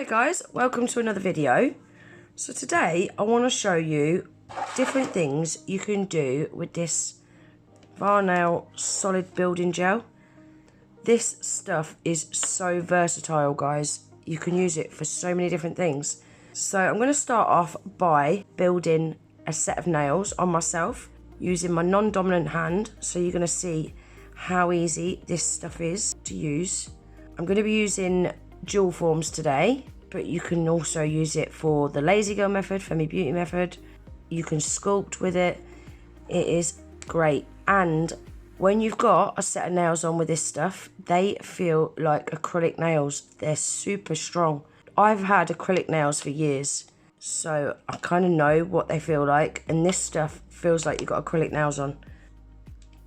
guys, welcome to another video. So today I want to show you different things you can do with this Varnail Solid building gel. This stuff is so versatile, guys. You can use it for so many different things. So I'm going to start off by building a set of nails on myself using my non-dominant hand. So you're going to see how easy this stuff is to use. I'm going to be using dual forms today, but you can also use it for the lazy girl method, Femi Beauty method. You can sculpt with it. It is great. And when you've got a set of nails on with this stuff, they feel like acrylic nails. They're super strong. I've had acrylic nails for years, so I kind of know what they feel like, and this stuff feels like you've got acrylic nails on.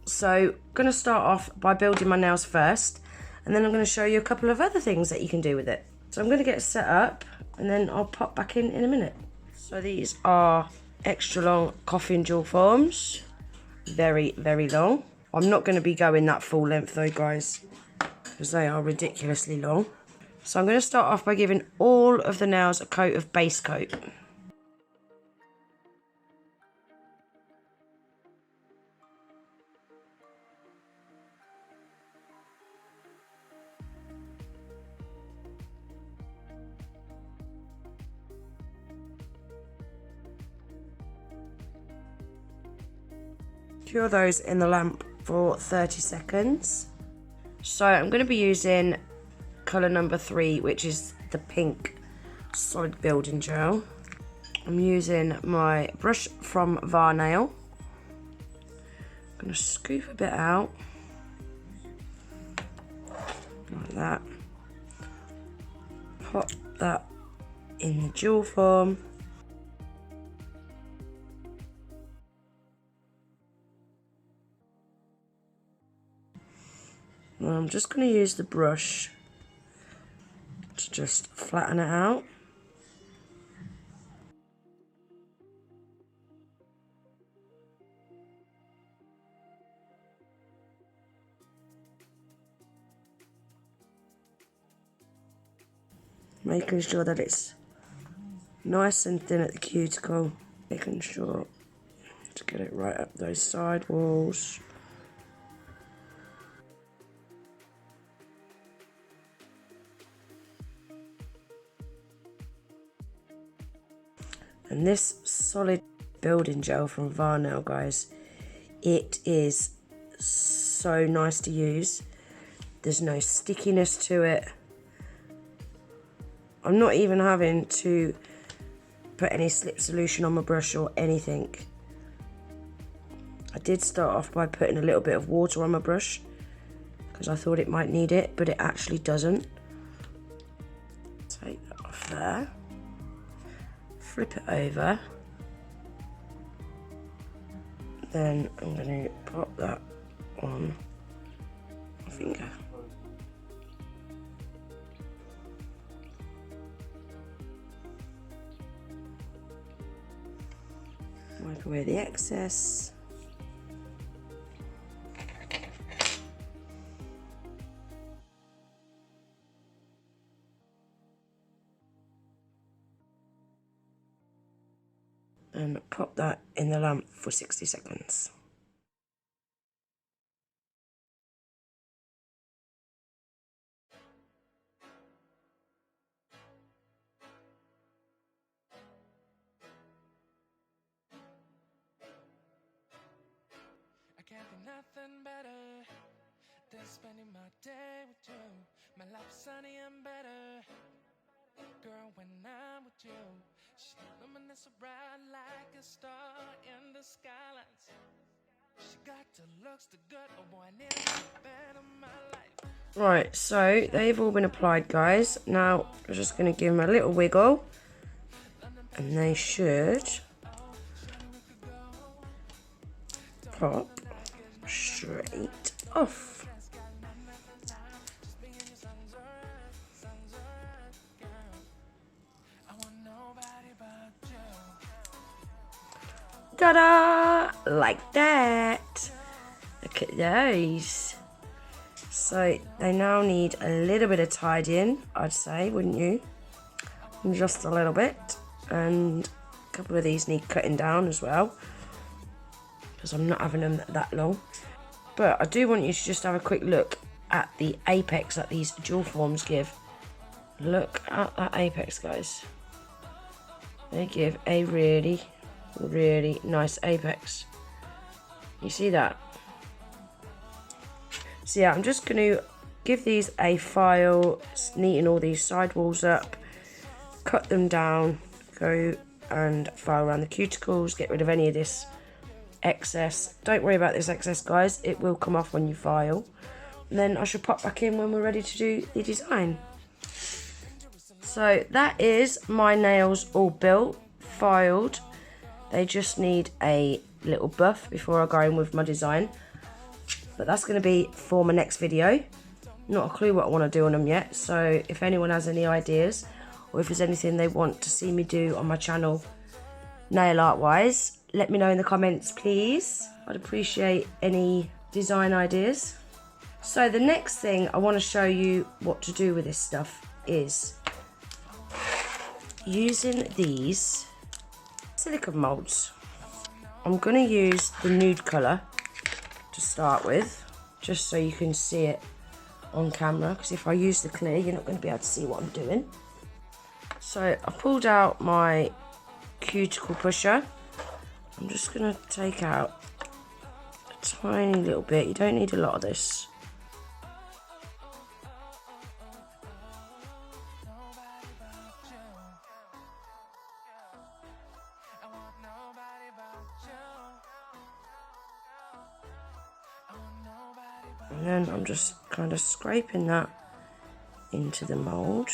So I'm going to start off by building my nails first, and then I'm going to show you a couple of other things that you can do with it. So I'm going to get it set up, and then I'll pop back in a minute. So these are extra long Coffin dual forms. Very, very long. I'm not going to be going that full length though, guys, because they are ridiculously long. So I'm going to start off by giving all of the nails a coat of base coat. Cure those in the lamp for 30 seconds. So I'm going to be using colour number 3, which is the pink solid building gel. I'm using my brush from Varnail. I'm going to scoop a bit out, like that. Pop that in the dual form. And I'm just going to use the brush to just flatten it out. Making sure that it's nice and thin at the cuticle. Making sure to get it right up those side walls. And this solid building gel from Varnail, guys, it is so nice to use. There's no stickiness to it. I'm not even having to put any slip solution on my brush or anything. I did start off by putting a little bit of water on my brush because I thought it might need it, but it actually doesn't. Take that off there. Flip it over, then I'm going to pop that on my finger. Wipe away the excess. And pop that in the lamp for 60 seconds. I can't be nothing better than spending my day with you. My life's sunny and better, girl, when I'm with you. She's luminous so bright like a star in the skylines. She got the looks, the good, oh boy, I need a better my life. Right, so they've all been applied, guys. Now I'm just going to give them a little wiggle, and they should pop straight off. Ta-da! Like that. Look at those. So they now need a little bit of tidying, I'd say, wouldn't you? just a little bit, and a couple of these need cutting down as well because I'm not having them that long. But I do want you to just have a quick look at the apex that these jewel forms give. Look at that apex, guys. They give a really, really nice apex. You see that? So yeah, I'm just going to give these a file, neaten all these sidewalls up, cut them down, go and file around the cuticles, get rid of any of this excess. Don't worry about this excess, guys, it will come off when you file. And then I shall pop back in when we're ready to do the design. So that is my nails all built, filed. They just need a little buff before I go in with my design. But that's going to be for my next video. Not a clue what I want to do on them yet. So if anyone has any ideas, or if there's anything they want to see me do on my channel nail art wise, let me know in the comments, please. I'd appreciate any design ideas. So the next thing I want to show you what to do with this stuff is using these silicone molds. I'm going to use the nude colour to start with, just so you can see it on camera, because if I use the clear you're not going to be able to see what I'm doing. So I pulled out my cuticle pusher. I'm just going to take out a tiny little bit. You don't need a lot of this. And then I'm just kind of scraping that into the mould.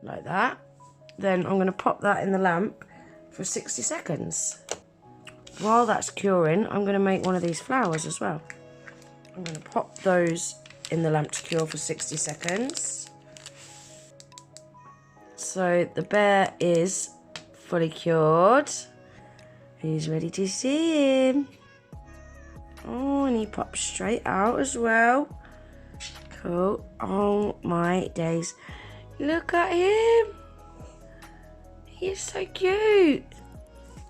Like that. Then I'm going to pop that in the lamp for 60 seconds. While that's curing, I'm going to make one of these flowers as well. I'm going to pop those in the lamp to cure for 60 seconds. So the bear is fully cured. He's ready to see him. Oh, and he pops straight out as well. Cool. Oh my days. Look at him. He's so cute.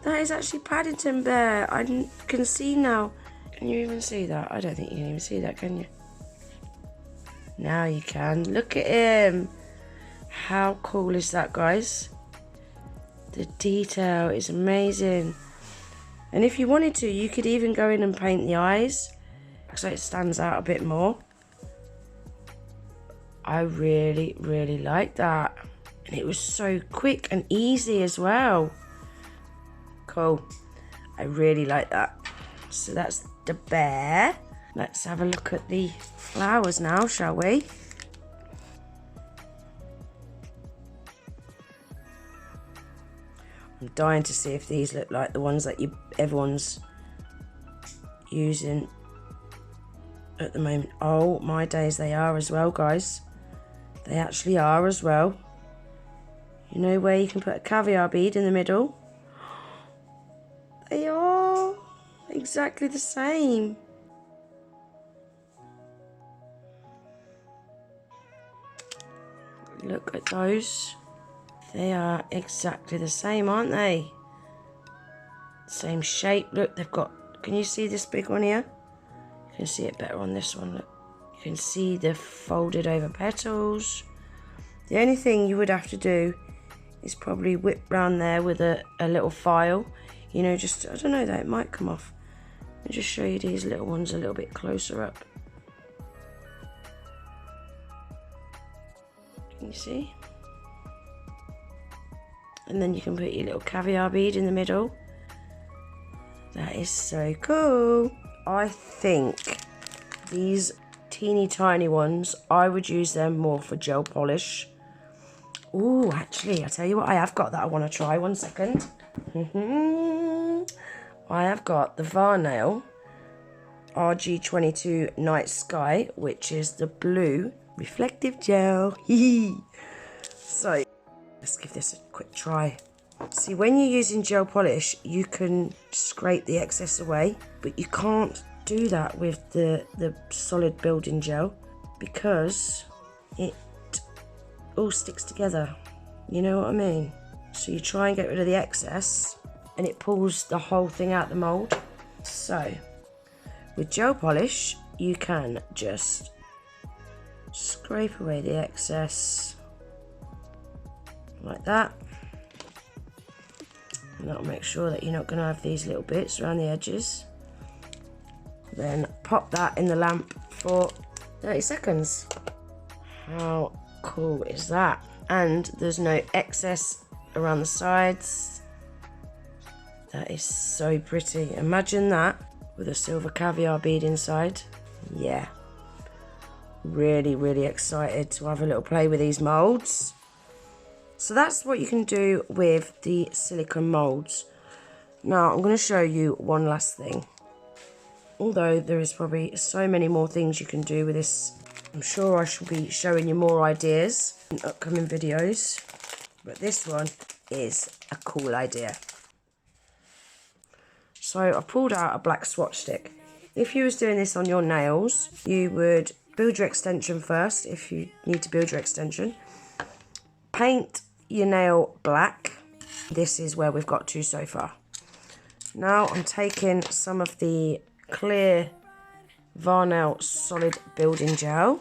That is actually Paddington Bear. I can see now. Can you even see that? I don't think you can even see that, can you? Now you can. Look at him. How cool is that, guys? The detail is amazing. And if you wanted to, you could even go in and paint the eyes so it stands out a bit more. I really, really like that. And it was so quick and easy as well. Cool. I really like that. So that's the bear. Let's have a look at the flowers now, shall we? I'm dying to see if these look like the ones that everyone's using at the moment. Oh my days, they are as well, guys. They actually are as well. You know where you can put a caviar bead in the middle? They are exactly the same. Look at those. They are exactly the same, aren't they? Same shape. Look, they've got... Can you see this big one here? You can see it better on this one. Look. You can see the folded over petals. The only thing you would have to do is probably whip round there with a little file. You know, just, I don't know though, it might come off. Let me just show you these little ones a little bit closer up. Can you see? And then you can put your little caviar bead in the middle. That is so cool. I think these teeny tiny ones, I would use them more for gel polish. Oh, actually, I'll tell you what I have got that I want to try. 1 second. I have got the Varnail RG22 Night Sky, which is the blue reflective gel. So let's give this a quick try. See, when you're using gel polish, you can scrape the excess away, but you can't do that with the solid building gel because it all sticks together. You know what I mean? So you try and get rid of the excess and it pulls the whole thing out the mould. So with gel polish, you can just scrape away the excess like that. And that'll make sure that you're not going to have these little bits around the edges. Then pop that in the lamp for 30 seconds. How cool is that? And there's no excess around the sides. That is so pretty. Imagine that with a silver caviar bead inside. Yeah. Really, really excited to have a little play with these moulds. So that's what you can do with the silicone moulds. Now I'm going to show you one last thing. Although there is probably so many more things you can do with this. I'm sure I shall be showing you more ideas in upcoming videos. But this one is a cool idea. So I pulled out a black swatch stick. If you was doing this on your nails, you would build your extension first, if you need to build your extension. Paint your nail black. This is where we've got to so far. Now I'm taking some of the clear Varnail Solid building gel.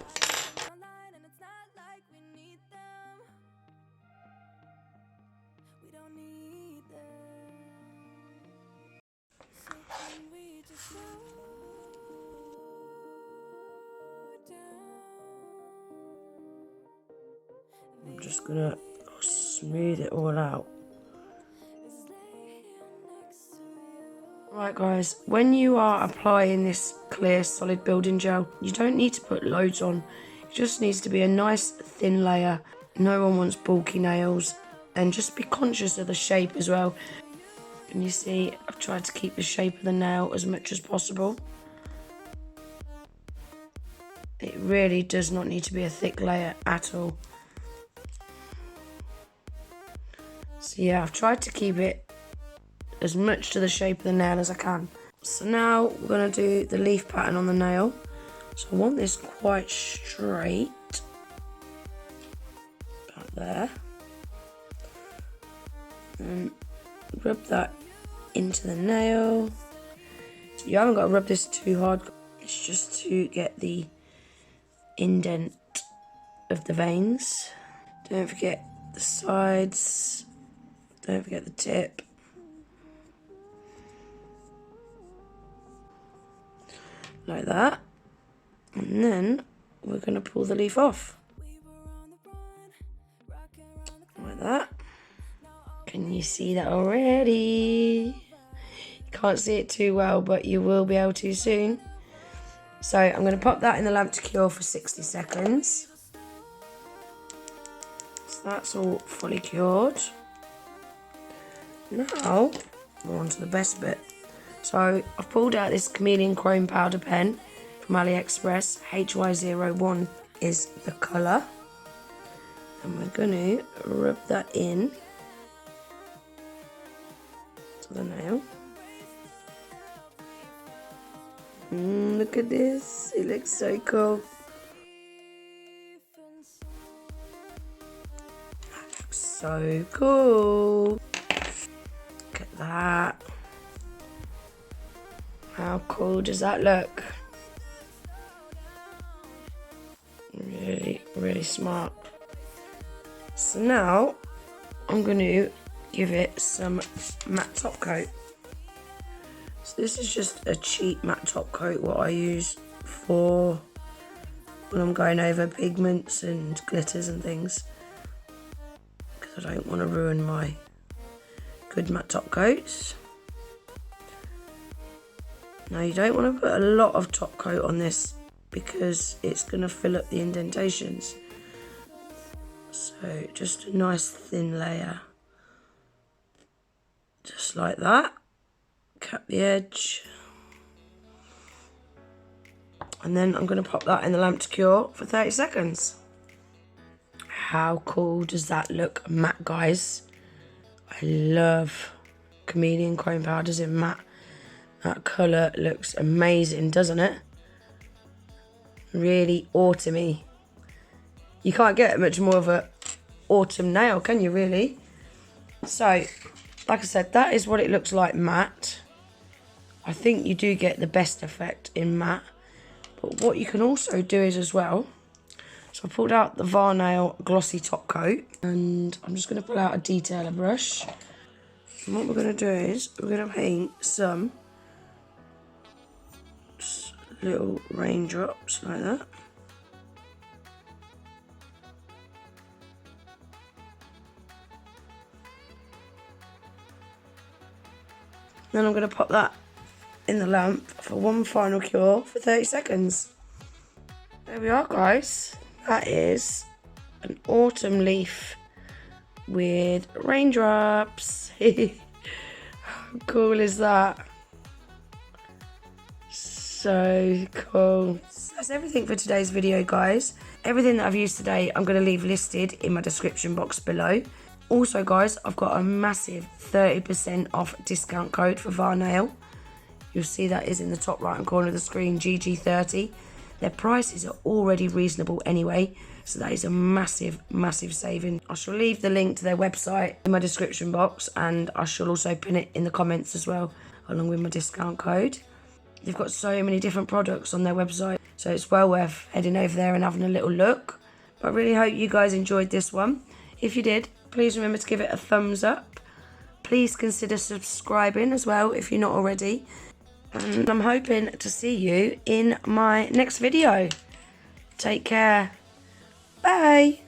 I'm just gonna smooth it all out. Right guys, when you are applying this clear solid building gel, you don't need to put loads on. It just needs to be a nice thin layer. No one wants bulky nails. And just be conscious of the shape as well. And you see, I've tried to keep the shape of the nail as much as possible. It really does not need to be a thick layer at all. So yeah, I've tried to keep it as much to the shape of the nail as I can. So now we're going to do the leaf pattern on the nail. So I want this quite straight. About there. And rub that into the nail. So you haven't got to rub this too hard. It's just to get the indent of the veins. Don't forget the sides. Don't forget the tip. Like that. And then we're going to pull the leaf off. Like that. Can you see that already? You can't see it too well, but you will be able to soon. So I'm going to pop that in the lamp to cure for 60 seconds. So that's all fully cured. Now we're on to the best bit. So I've pulled out this chameleon chrome powder pen from AliExpress. HY01 is the colour. And we're going to rub that in to the nail. Look at this. It looks so cool. That looks so cool. Look at that. How cool does that look? Really, really smart. So now I'm going to give it some matte top coat. So this is just a cheap matte top coat, what I use for when I'm going over pigments and glitters and things, because I don't want to ruin my good matte top coats. Now you don't want to put a lot of top coat on this because it's going to fill up the indentations. So just a nice thin layer. Just like that. Cut the edge. And then I'm going to pop that in the lamp to cure for 30 seconds. How cool does that look matte, guys? I love Chameleon Chrome Powders in matte. That colour looks amazing, doesn't it? Really autumny. You can't get much more of a autumn nail, can you, really? So, like I said, that is what it looks like matte. I think you do get the best effect in matte. But what you can also do is as well, so I pulled out the Varnail glossy top coat, and I'm just going to pull out a detailer brush. And what we're going to do is we're going to paint some little raindrops like that. Then I'm going to pop that in the lamp for one final cure for 30 seconds. There we are, guys. That is an autumn leaf with raindrops. How cool is that? So cool. That's everything for today's video, guys. Everything that I've used today, I'm going to leave listed in my description box below. Also, guys, I've got a massive 30% off discount code for Varnail. You'll see that is in the top right hand corner of the screen, GG30. Their prices are already reasonable anyway, so that is a massive, massive saving. I shall leave the link to their website in my description box, and I shall also pin it in the comments as well, along with my discount code. They've got so many different products on their website, so it's well worth heading over there and having a little look. But I really hope you guys enjoyed this one. If you did, please remember to give it a thumbs up. Please consider subscribing as well if you're not already. And I'm hoping to see you in my next video. Take care. Bye.